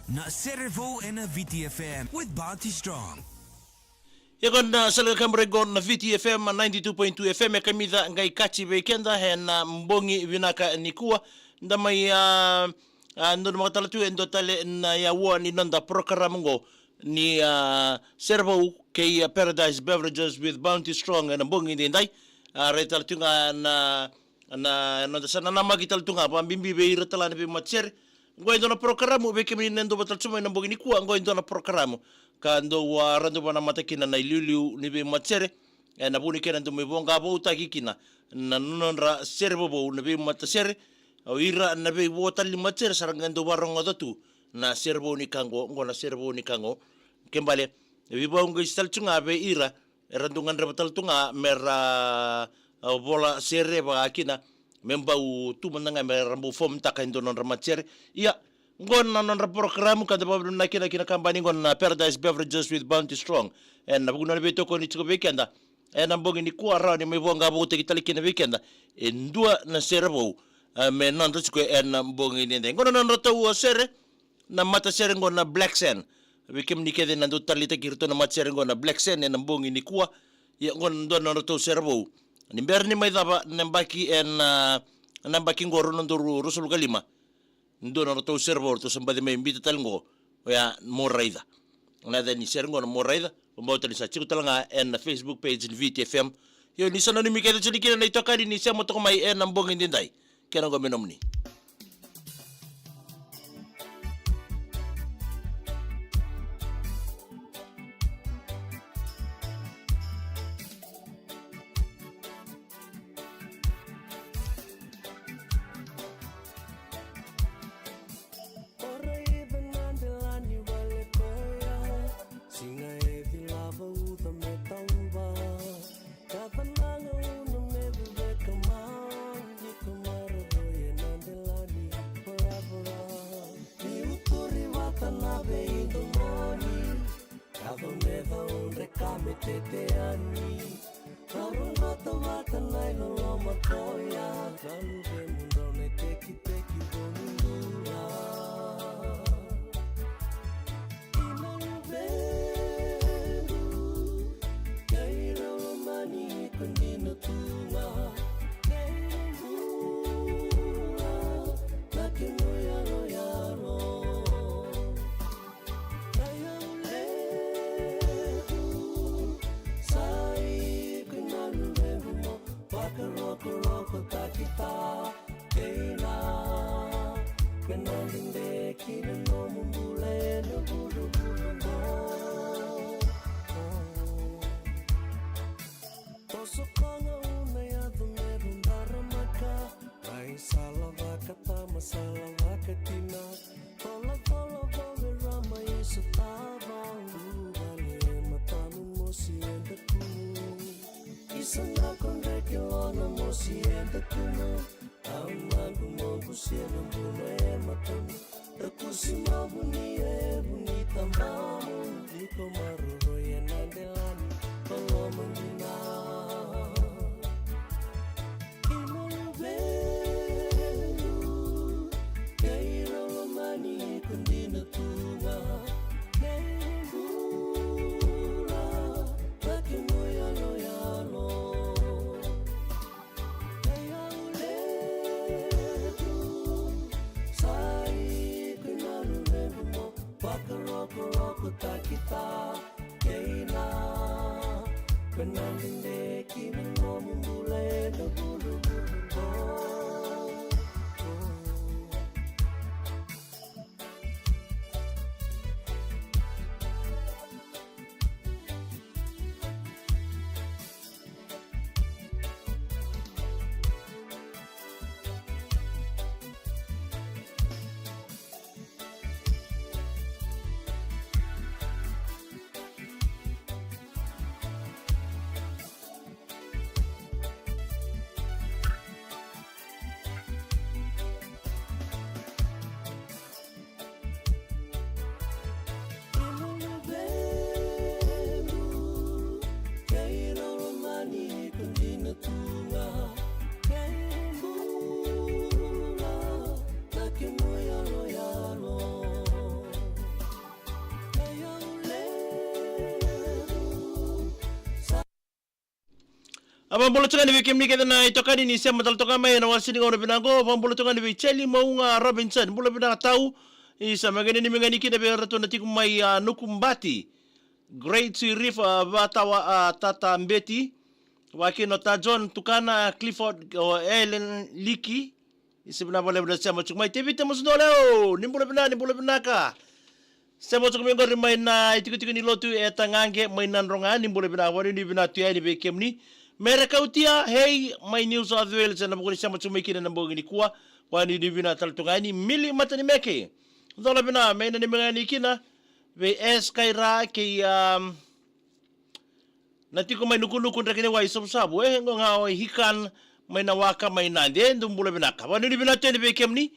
na Servo and na VTFM with Bounty Strong. Yakon na salaga kamregon na VTFM 92.2 FM kamida ngai kachi bekenda hena mbongi vinaka nikua ndamai ndo matalatu endo tale na yawa ni nanda program ngo ni Servo kay Paradise Beverages with Bounty Strong na mbongi ndai retal tunga na nanda sana na magital tunga pambimbi be iratala na be matcher ngoindo na programo be kemi nendo batal tsuma na mbongi nikua ngoindo na programo kando wa rando bana matakina na iliuliu ni be matchere na buni kena ndo mebonga bo utakikina na nonra servo bo na be matasere o ira na be wotali matchere sarangando barongo datu na servo ni kango ngona servo ni kango kembale be bongo istal tunga be ira rando ngandra batal tunga mera bola sere ba akina memba u tu menanga merambu fom takaindo nonra matchere iya ngon non program kada babu na kina kampani ngon Paradise Beverages with Bounty Strong en na buguna beto ko ni tsuko weekenda en na bogi ni kuara ni mebonga bo te kitali kina weekenda en dua na servo me non tsuko en na bogi ni ngon non roto sere na mata sere ngon na Black Sand wekem ni kede na do talita kirto na mata sere ngon na Black Sand en na bogi ni kuwa ya ngon don roto servo ni berni mai daba nambaki en nambaki ngoro ndoru rusul kalima ndo na to servo to sambade me invita talngo ya moraida na ni sergo na moraida umboto ni sa chiku talanga en Facebook page ni VTFM yo ni sana ni mikete chilikina na itokari ni sema to mai en mbongi ndindai kena go menomni Abambulutungan ni Kim Nika na itokani ni sema taltoka mai na wasini ngono binango abambulutungan ni Cheli Maunga Robinson bula binaka tau isa magani ni menganiki na berato na tikum mai nukumbati Great Reef batawa tata mbeti wakino ta John Tukana Clifford Ellen Liki isibna bole bole sema chukmai tevita musnoleo nimbula binaka sema chukmai ngori mai na itikutiku ni lotu etangange mai nanronga nimbula binaka wani ni binatu ya ni bekemni mereka utia hey mai New South Wales na bukuri sama chumai kina na mbogini kuwa wani ni binatu taltungani mili matani meke dola bina mai na ni mengani kina ve eskaira ke natiko mai nuku ndakene wa isabu ngonga hikan mai na waka mai nande ndumbula binaka wani ni binatu ni bekemni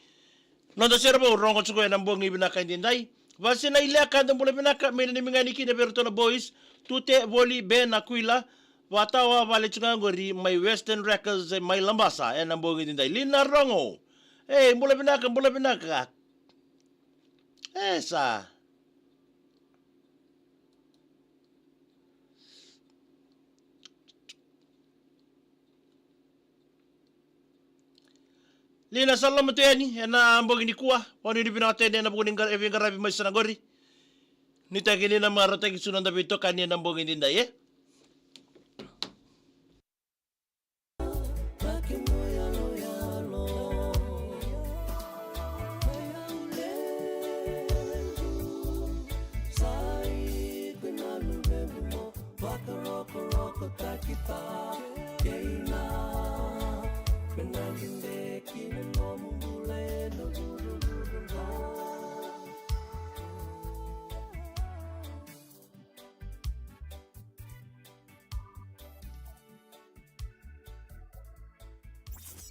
nonda serba urongo chuko na mbongi binaka ndindai vasina ile akanda mbula binaka mai na ni mengani kina bertona boys tute voli ben aquila watawa vale chungangori mai Western Records mai lambasa na mbongi ndindai lina rongo mbula binaka esa Lina salamu teni na mbogi ni kuwa wani ni binatende na buguni ngarabi mai sanagori nitakini na marata kisunanda bito kani na mbogi ndindai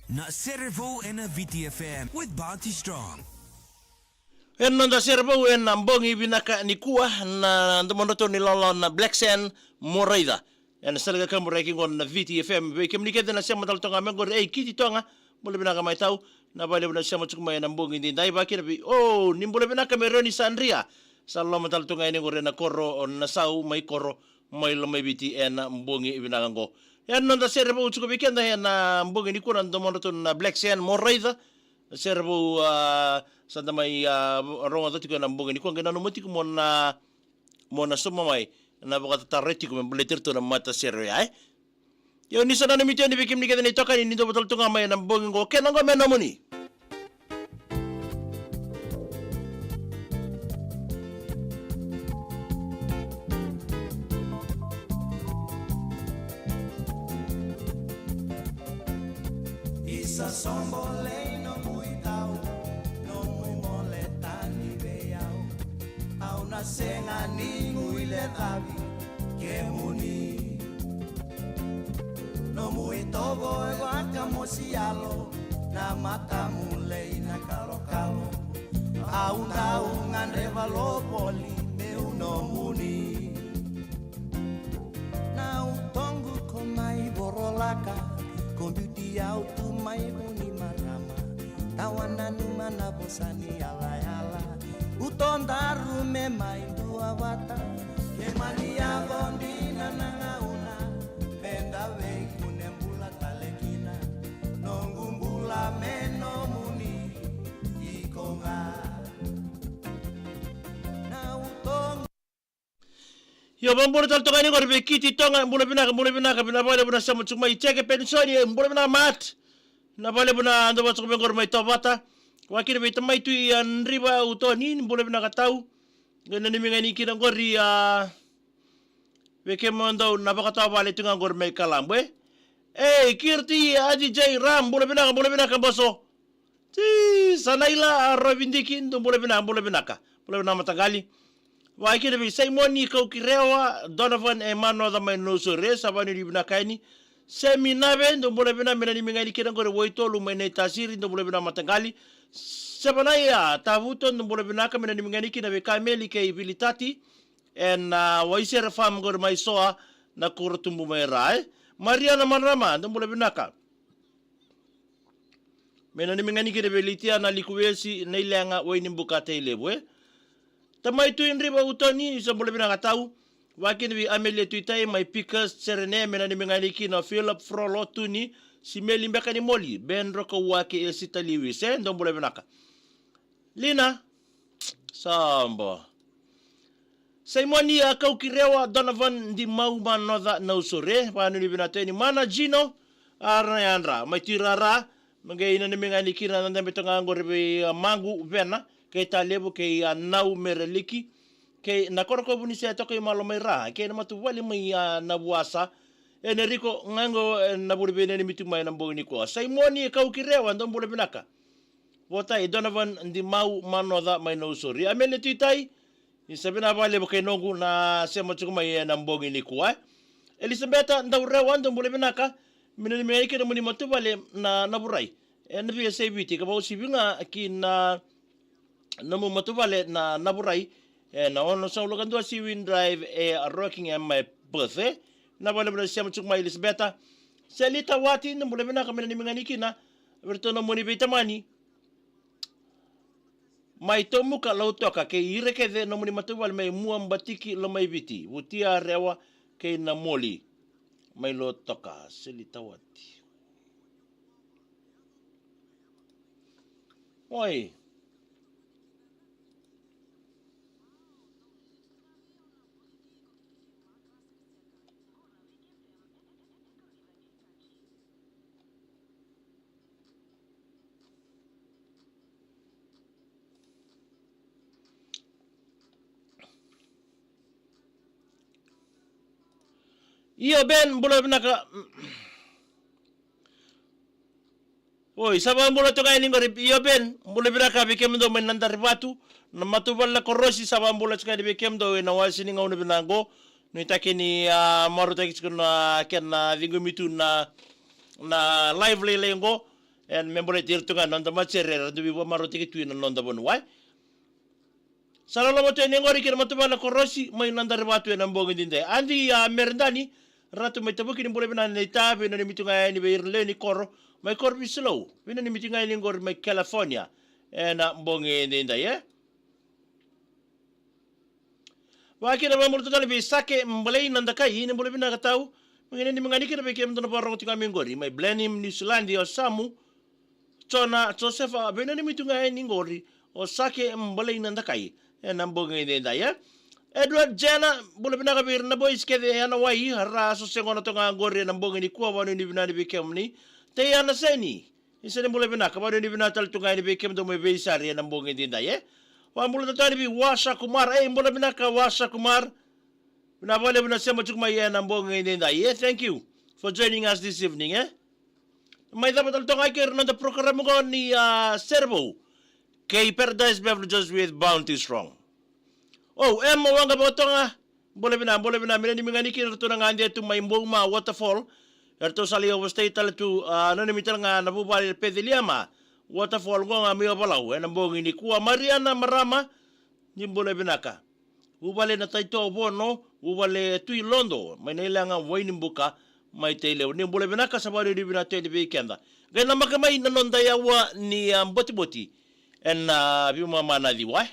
Na Servo and a VTFM with Bounty Strong. Nonda servo na mbongi binaka ni kuwa na ndomonoto ni lolo na Black Sand Moraida. Na salaga kamu ranking on na VTFM. Bekem nikeda na siya mataltonga mengor kiti tonga mula binaka may tau na bale na siya matsukmay na mbongi din dai baki na ni mula binaka meroni sa Andrea. Sa lo mataltonga ni gore na koro na sau may koro may lumay biti na mbongi binaka ngo. Yan nonda servo utsuko bikenda na mbongi ni kuwa ndomonoto na Black Sand Moraida. Servo sanda may ronga dati ko na mbongi ni kuwa ngana numati ko mona sumamay na baka tatareti ko mbeletir to na mata servo ay. Yo ni sana namitian ni bikim ni kada ni toka ni ndo botol tunga may na mbongi ko kenang ko mena mo ni. Isa sombole no muy tau, no muy moleta ni veyao. A una cena ni muy le davi, que muni. No muy togo e guacamosialo, na mata mulei na calo calo. A una revalo poli, meu no muni. Na utongu komai borolaka, com beauty alto mai boni marama tawana numa na bosani ala ala utondaru me mai dua wata ke mania bondina na una penda ve kunembula talekina nongumbula meno muni ikonga na utong Yo bambur tal toka ni ngor bekiti tonga mbula binaka bina bale buna sama chuma icheke pensoni mbula bina mat na bale buna ando basuk ngor mai tobata wakini be tamai tu an riba utoni mbula binaka tau ngene ni mingani kina ngori beke mondo na baka tau bale tunga ngor mai kalambwe kirti aji jai ram mbula binaka boso ti sanaila robindiki ndo mbula binaka matagali Wakini bi Simoni kau kirewa Donovan Emmanuel da mai no sore sabani di binakaini seminabe ndo bole bina mena ni mingani kira ngore woito lu mena tasiri ndo bole bina matangali sebanaya tavuto ndo bole bina ka mena ni mingani kina be kameli ke ibilitati en waisera fam ngore mai soa na kurutumbu mai rai Maria na manrama ndo bole bina ka mena ni mingani kina be litia na likuwesi na ilenga waini mbukate ilebwe Tamai tu inri ba utoni sa boleh binaka tahu Wakin vi Amelia tuitai mai pikas serene mena ni menganiki na Philip Frolo tuni si meli mbeka ni moli ben roko wake el sita liwis ndombole benaka. Lina samba. Saimoni akau kirewa Donovan di mau manodha na usore panu ni binateni mana Gino arayandra mai tirara mangaina ni menganiki na ndambe tonga ngorbe mangu vena kay talebo kay nau mereliki kay nakoroko buni siya tokoy malomay ra kay namatuwali may nabuasa Enrico ngango nabulibene ni mitumay ng buong niko Saimoni akau kirewa ndombole binaka Votay Donovan di mau manodha may no usore amele titay isabi na bale kay nongu na siya may nambong ni kuwa. Elisabetta ndawrewan ndombole binaka minimay kay namuni matubale na naburay. Nabi sa ibiti kabaw sibi nga kina namu matubale na naburay na ono sa ulugan doa si Wind Drive Rockingham may birthday. Nabale mo siya may Elisabetta. Sa litawati ndombole binaka minimay kina berto namuni bitamani. Mai tomu ka lautoka ke ireke de no muni matubal mai muam batiki lo mai biti wutia rewa ke na moli mai lo toka selitawati oi Iyo ben bulo binaka Oi sabang bulo to kay ningo iyo ben bulo binaka bikem do men nandar batu na matubal la korosi sabang bulo kay bikem do na wasi ningo no binango no itake ni maruta kina ken na vingo mitu na live lengo en membole tirtunga nonda macere do bibo maruta kitu na nonda bon wai Salalo mo to ningo ri kina matubal la korosi may nandar batu en ambong dinde andi merendani ratu mai tabuki ni boleh benar ni tabi ni mitungai ni beirle ni kor mai kor bislow bina ni mitungai ni ngor mai California na mbonge ni nda ye Waki na mamurto tali bisake mbalay nanda kai ni boleh benar katau mengene ni mengani kira bekem to na parong tinga mingori mai blenim New Zealand o samu chona Joseph bina ni mitungai ni ngori o sake mbalay nanda kai na mbonge ni nda ye Edward Jana boleh benar kabir na boys kede yana wai hara so sengono to ngore na mbongi ni kuwa wanu ni binani bikem ni te yana seni isa ni boleh benar kabanu ni binatal tunga ni bikem do me beisari na mbongi dinda ye wa boleh tani bi Washa Kumar boleh benar ka Washa Kumar na boleh benar sema chukma ye na mbongi dinda ye thank you for joining us this evening may dapat tunga kir na the program ko ni Servo kay Paradise Beverages with Bounty Strong Oh, mo wanga botonga. Boleh bina mina ni mingani kira tu nga andi tu mai mboma waterfall. Erto sali over state tal tu nani mital nga nabubali pediliama. Waterfall ngo nga miyo balau na mbongi ni kuwa Mariana Marama ni boleh binaka. Ubale na taito bono, ubale tu Londo. May nailanga waini buka may taileo ni boleh binaka sa bali di binate di weekenda. Gaya na makamay nanondayawa ni boti-boti. En bima mana diwai.